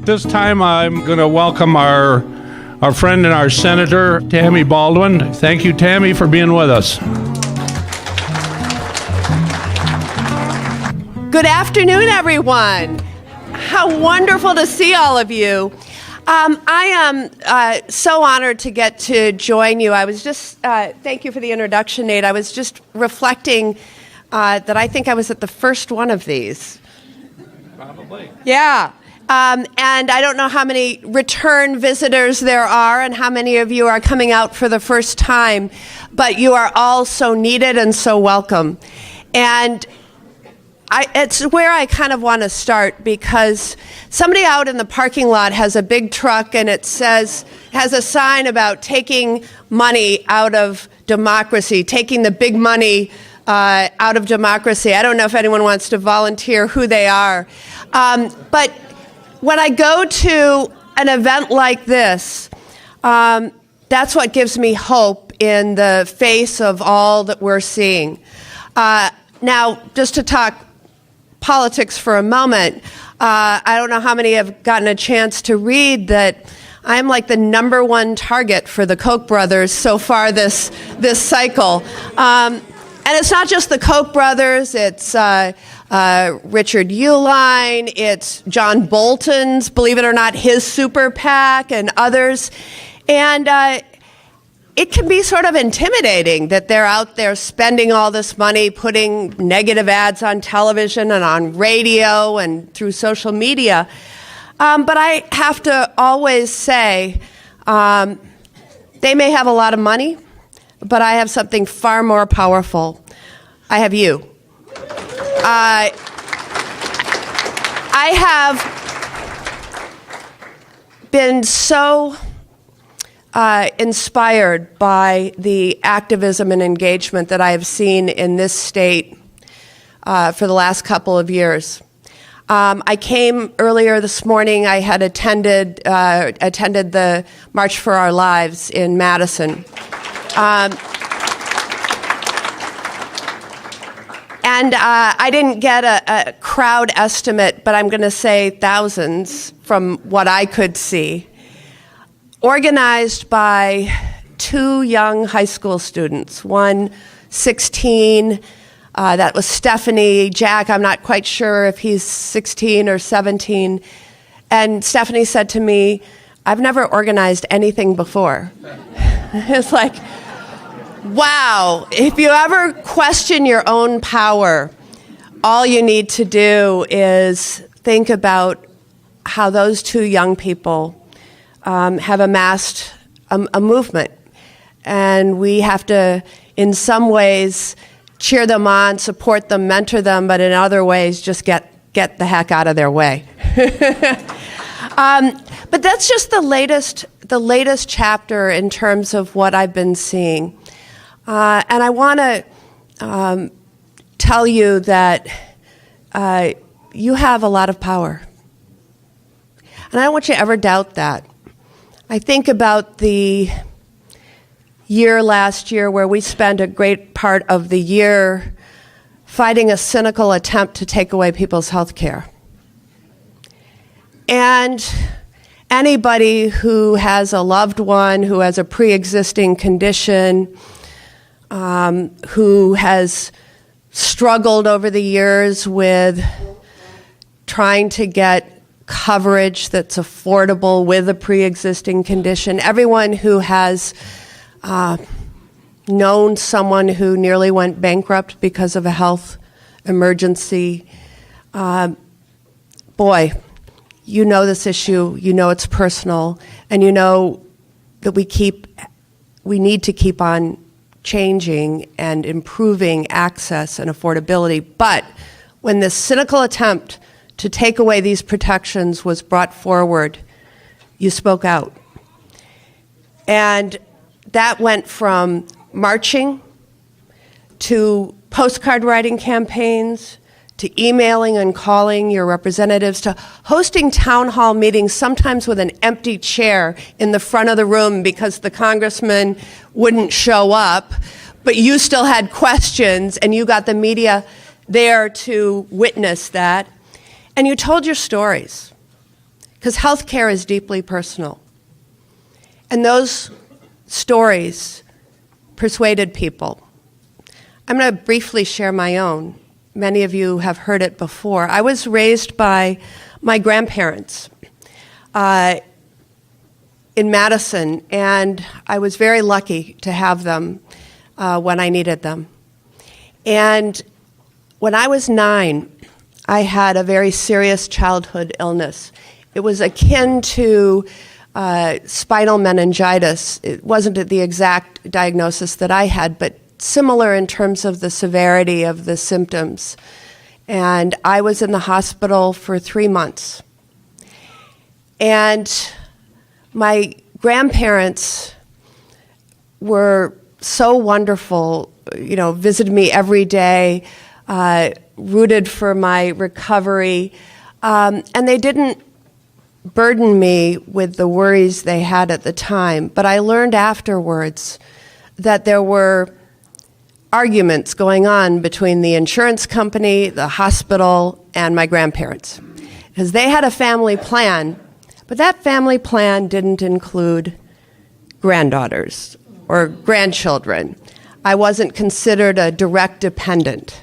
This time I'm going to welcome our friend and our Senator, Tammy Baldwin. Thank you, Tammy, for being with us. Good afternoon, everyone. How wonderful to see all of you. I am so honored to get to join you. I was just, thank you for the introduction, Nate. I was just reflecting that I think I was at the first one of these. Probably. Yeah. And I don't know how many return visitors there are and how many of you are coming out for the first time, but you are all so needed and so welcome. And it's where I kind of want to start, because somebody out in the parking lot has a big truck and it has a sign about taking money out of democracy, taking the big money out of democracy. I don't know if anyone wants to volunteer who they are. But when I go to an event like this, that's what gives me hope in the face of all that we're seeing. Now, just to talk politics for a moment, I don't know how many have gotten a chance to read that I'm like the number one target for the Koch brothers so far this cycle. And it's not just the Koch brothers, it's Richard Uihlein, it's John Bolton's, believe it or not, his super PAC and others. And it can be sort of intimidating that they're out there spending all this money, putting negative ads on television and on radio and through social media. But I have to always say, they may have a lot of money, but I have something far more powerful. I have you. I have been so inspired by the activism and engagement that I have seen in this state for the last couple of years. I came earlier this morning. I had attended the March for Our Lives in Madison. And I didn't get a crowd estimate, but I'm going to say thousands from what I could see. Organized by two young high school students, one 16, that was Stephanie. Jack, I'm not quite sure if he's 16 or 17. And Stephanie said to me, I've never organized anything before. It's like, wow, if you ever question your own power, all you need to do is think about how those two young people have amassed a movement. And we have to, in some ways, cheer them on, support them, mentor them, but in other ways, just get the heck out of their way. But that's just the latest chapter in terms of what I've been seeing. And I want to tell you that you have a lot of power. And I don't want you to ever doubt that. I think about the year last year where we spent a great part of the year fighting a cynical attempt to take away people's health care. And anybody who has a loved one who has a pre-existing condition, who has struggled over the years with trying to get coverage that's affordable with a pre-existing condition, everyone who has known someone who nearly went bankrupt because of a health emergency, boy, you know this issue, you know it's personal, and you know that we need to keep on changing and improving access and affordability. But when this cynical attempt to take away these protections was brought forward, you spoke out. And that went from marching to postcard writing campaigns, to emailing and calling your representatives, to hosting town hall meetings, sometimes with an empty chair in the front of the room because the congressman wouldn't show up, but you still had questions and you got the media there to witness that. And you told your stories. because healthcare is deeply personal. And those stories persuaded people. I'm going to briefly share my own. Many of you have heard it before. I was raised by my grandparents in Madison, and I was very lucky to have them when I needed them. And when I was 9, I had a very serious childhood illness. It was akin to spinal meningitis. It wasn't the exact diagnosis that I had, but similar in terms of the severity of the symptoms. And I was in the hospital for 3 months. And my grandparents were so wonderful, visited me every day, rooted for my recovery, and they didn't burden me with the worries they had at the time. But I learned afterwards that there were arguments going on between the insurance company, the hospital, and my grandparents. Because they had a family plan, but that family plan didn't include granddaughters or grandchildren. I wasn't considered a direct dependent.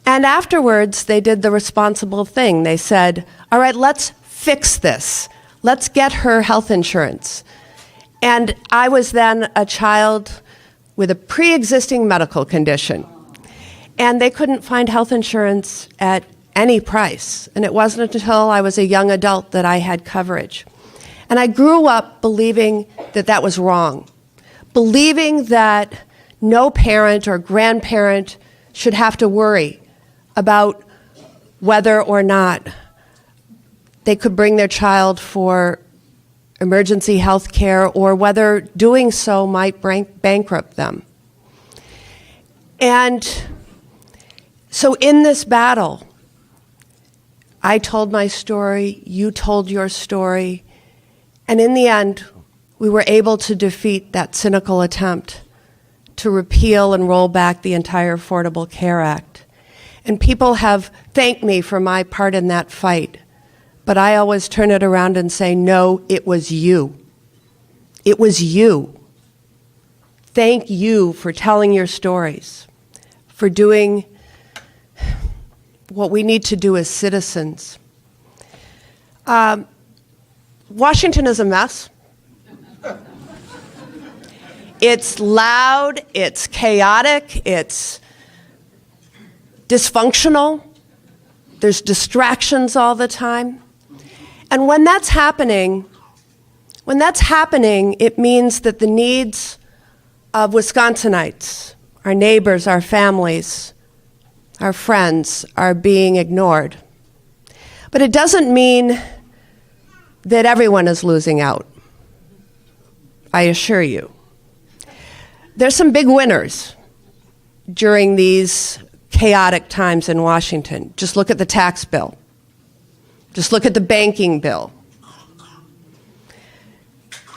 And afterwards, they did the responsible thing. They said, all right, let's fix this. Let's get her health insurance. And I was then a child with a pre-existing medical condition. And they couldn't find health insurance at any price. And it wasn't until I was a young adult that I had coverage. And I grew up believing that that was wrong, believing that no parent or grandparent should have to worry about whether or not they could bring their child for emergency health care or whether doing so might bankrupt them. And so in this battle, I told my story, you told your story, and in the end, we were able to defeat that cynical attempt to repeal and roll back the entire Affordable Care Act. And people have thanked me for my part in that fight. But I always turn it around and say, no, it was you. It was you. Thank you for telling your stories, for doing what we need to do as citizens. Washington is a mess. It's loud, it's chaotic, it's dysfunctional. There's distractions all the time. And when that's happening, it means that the needs of Wisconsinites, our neighbors, our families, our friends, are being ignored. But it doesn't mean that everyone is losing out, I assure you. There's some big winners during these chaotic times in Washington. Just look at the tax bill. Just look at the banking bill.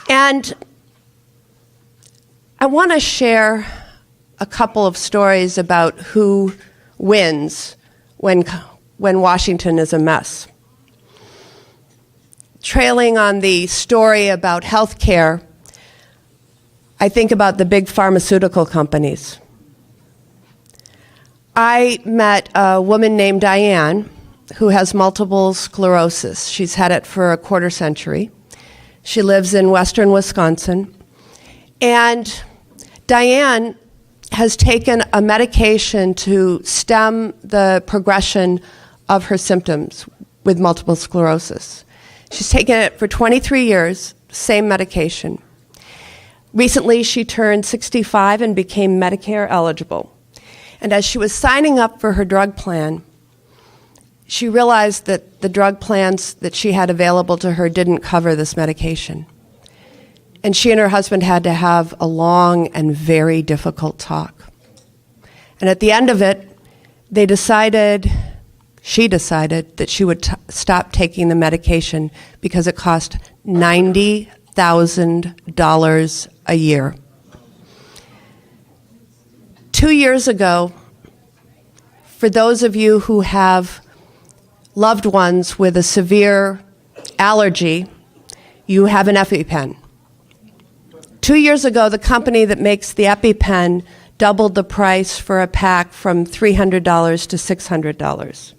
And I want to share a couple of stories about who wins when Washington is a mess. Trailing on the story about health care, I think about the big pharmaceutical companies. I met a woman named Diane who has multiple sclerosis. She's had it for a quarter century. She lives in western Wisconsin. And Diane has taken a medication to stem the progression of her symptoms with multiple sclerosis. She's taken it for 23 years, same medication. Recently, she turned 65 and became Medicare eligible. And as she was signing up for her drug plan, she realized that the drug plans that she had available to her didn't cover this medication. And she and her husband had to have a long and very difficult talk. And at the end of it, she decided that she would stop taking the medication because it cost $90,000 a year. 2 years ago, for those of you who have loved ones with a severe allergy, you have an EpiPen. 2 years ago, the company that makes the EpiPen doubled the price for a pack from $300 to $600.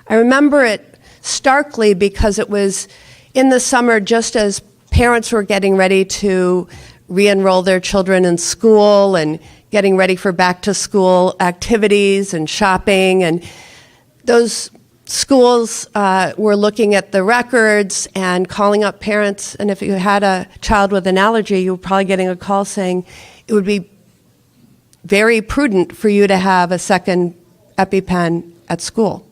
I remember it starkly because it was in the summer just as parents were getting ready to re-enroll their children in school and getting ready for back-to-school activities and shopping. And those schools were looking at the records and calling up parents. And if you had a child with an allergy, you were probably getting a call saying it would be very prudent for you to have a second EpiPen at school.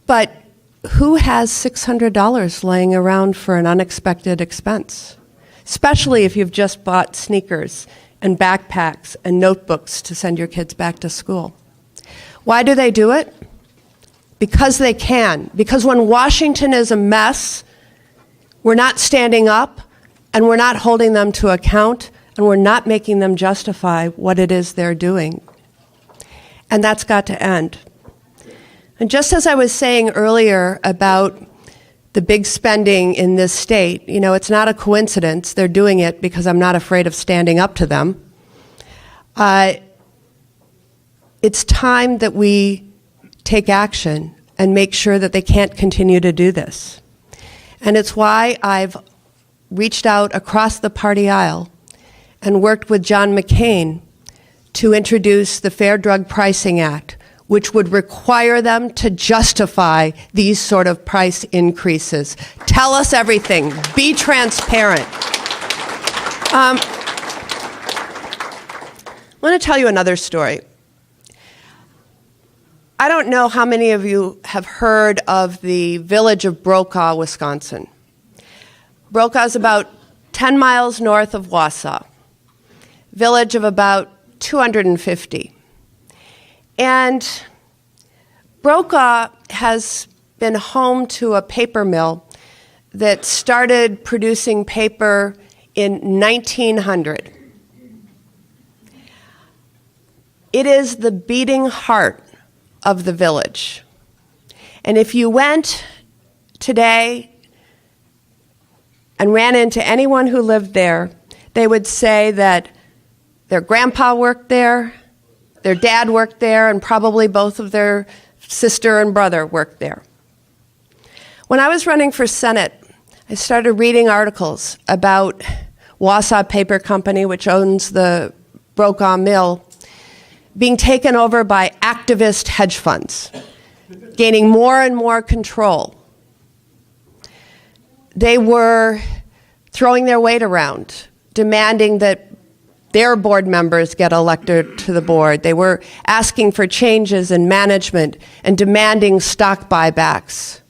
But who has $600 laying around for an unexpected expense? Especially if you've just bought sneakers and backpacks and notebooks to send your kids back to school. Why do they do it? Because they can. Because when Washington is a mess, we're not standing up and we're not holding them to account and we're not making them justify what it is they're doing. And that's got to end. And just as I was saying earlier about the big spending in this state, you know, it's not a coincidence. They're doing it because I'm not afraid of standing up to them. It's time that we take action and make sure that they can't continue to do this. And it's why I've reached out across the party aisle and worked with John McCain to introduce the Fair Drug Pricing Act, which would require them to justify these sort of price increases. Tell us everything. Be transparent. I want to tell you another story. I don't know how many of you have heard of the village of Brokaw, Wisconsin. Brokaw is about 10 miles north of Wausau, village of about 250. And Brokaw has been home to a paper mill that started producing paper in 1900. It is the beating heart of the village. And if you went today and ran into anyone who lived there, they would say that their grandpa worked there, their dad worked there, and probably both of their sister and brother worked there. When I was running for Senate, I started reading articles about Wausau Paper Company, which owns the Brokaw mill, being taken over by activist hedge funds, gaining more and more control. They were throwing their weight around, demanding that their board members get elected to the board. They were asking for changes in management and demanding stock buybacks.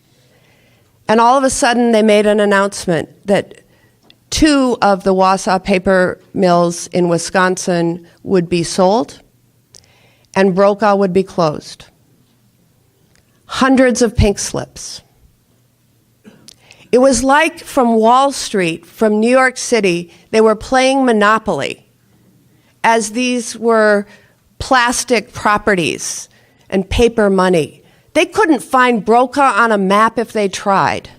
And all of a sudden, they made an announcement that 2 of the Wausau paper mills in Wisconsin would be sold and Brokaw would be closed. Hundreds of pink slips. It was like from Wall Street, from New York City, they were playing Monopoly, as these were plastic properties and paper money. They couldn't find Brokaw on a map if they tried.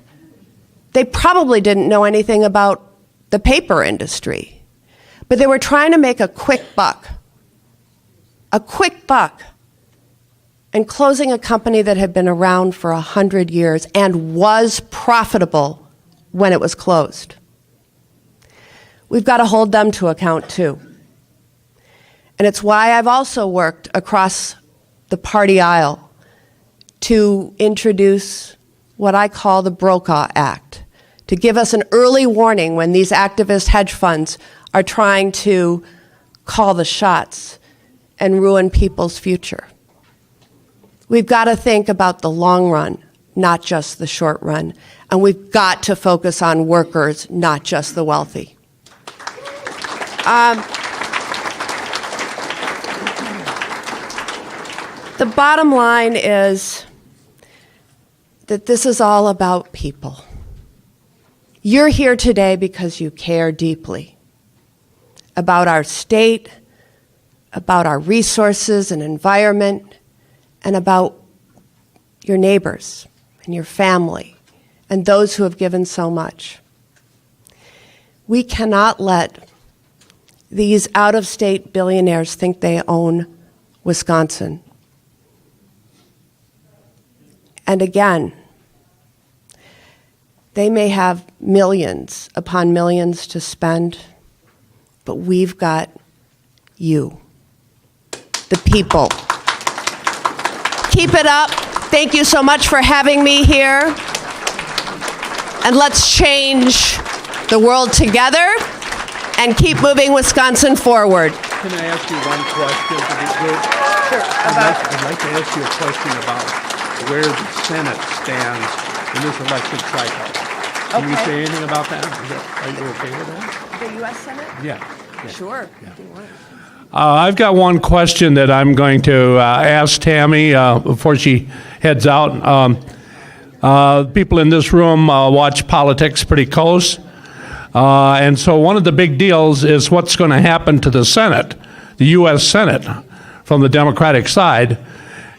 They probably didn't know anything about the paper industry, but they were trying to make a quick buck, and closing a company that had been around for 100 years and was profitable when it was closed. We've got to hold them to account too. And it's why I've also worked across the party aisle to introduce what I call the Brokaw Act, to give us an early warning when these activist hedge funds are trying to call the shots and ruin people's future. We've got to think about the long run, not just the short run. And we've got to focus on workers, not just the wealthy. The bottom line is that this is all about people. You're here today because you care deeply about our state, about our resources and environment, and about your neighbors and your family and those who have given so much. We cannot let these out-of-state billionaires think they own Wisconsin. And again, they may have millions upon millions to spend, but we've got you, the people. Keep it up. Thank you so much for having me here. And let's change the world together and keep moving Wisconsin forward. Can I ask you one question to the group? Sure. I'd like to ask you a question about where the Senate stands in this election cycle. Can you say anything about that? Are you okay with that? The U.S. Senate? Yeah. Sure. Yeah. If you want. I've got one question that I'm going to ask Tammy before she heads out. People in this room watch politics pretty close. And so one of the big deals is what's going to happen to the Senate, the U.S. Senate, from the Democratic side.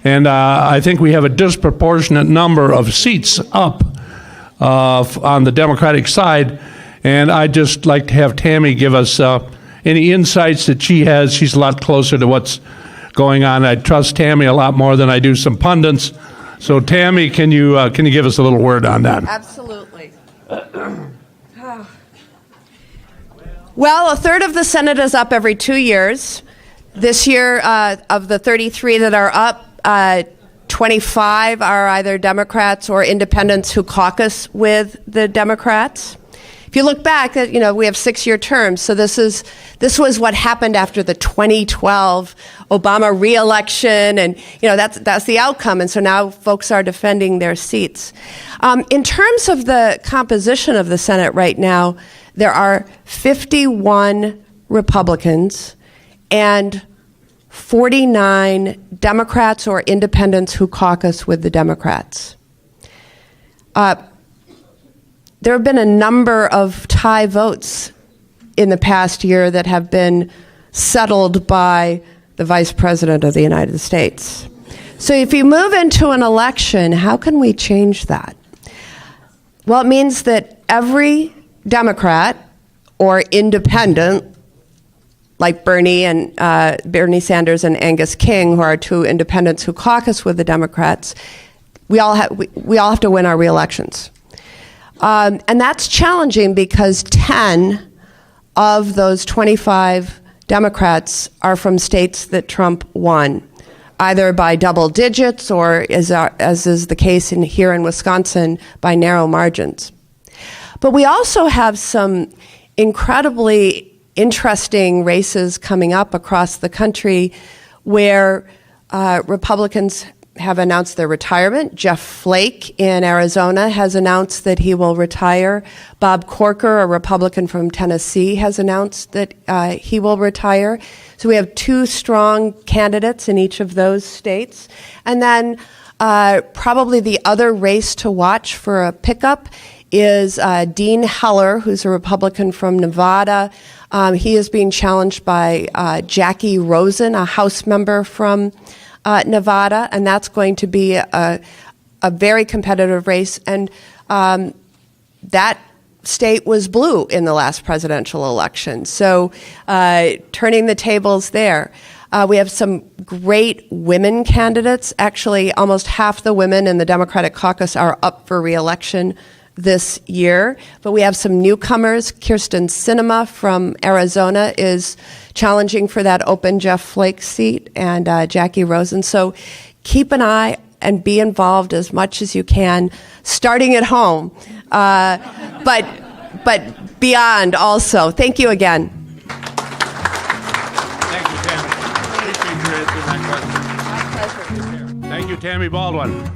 And I think we have a disproportionate number of seats up on the Democratic side. And I'd just like to have Tammy give us any insights that she has. She's a lot closer to what's going on. I trust Tammy a lot more than I do some pundits. So Tammy, can you give us a little word on that? Absolutely. Well, a third of the Senate is up every 2 years. This year, of the 33 that are up, 25 are either Democrats or independents who caucus with the Democrats. If you look back, we have 6-year terms. So this was what happened after the 2012 Obama re-election, and that's the outcome. And so now folks are defending their seats. In terms of the composition of the Senate right now, there are 51 Republicans and 49 Democrats or independents who caucus with the Democrats. There have been a number of tie votes in the past year that have been settled by the Vice President of the United States. So if you move into an election, how can we change that? Well, it means that every Democrat or independent, like Bernie Sanders and Angus King, who are two independents who caucus with the Democrats, we all have to win our re-elections. And that's challenging because 10 of those 25 Democrats are from states that Trump won, either by double digits or, as is the case here in Wisconsin, by narrow margins. But we also have some incredibly interesting races coming up across the country where Republicans have announced their retirement. Jeff Flake in Arizona has announced that he will retire. Bob Corker, a Republican from Tennessee, has announced that he will retire. So we have 2 strong candidates in each of those states. And then probably the other race to watch for a pickup is Dean Heller, who's a Republican from Nevada. He is being challenged by Jackie Rosen, a House member from Nevada, and that's going to be a very competitive race. And that state was blue in the last presidential election. So turning the tables there. We have some great women candidates. Actually, almost half the women in the Democratic caucus are up for re-election this year. But we have some newcomers. Kirsten Sinema from Arizona is challenging for that open Jeff Flake seat, and Jackie Rosen. So keep an eye and be involved as much as you can, starting at home, but beyond also. Thank you again. Thank you, Tammy. Appreciate your answering that question. My pleasure. Thank you, Tammy Baldwin.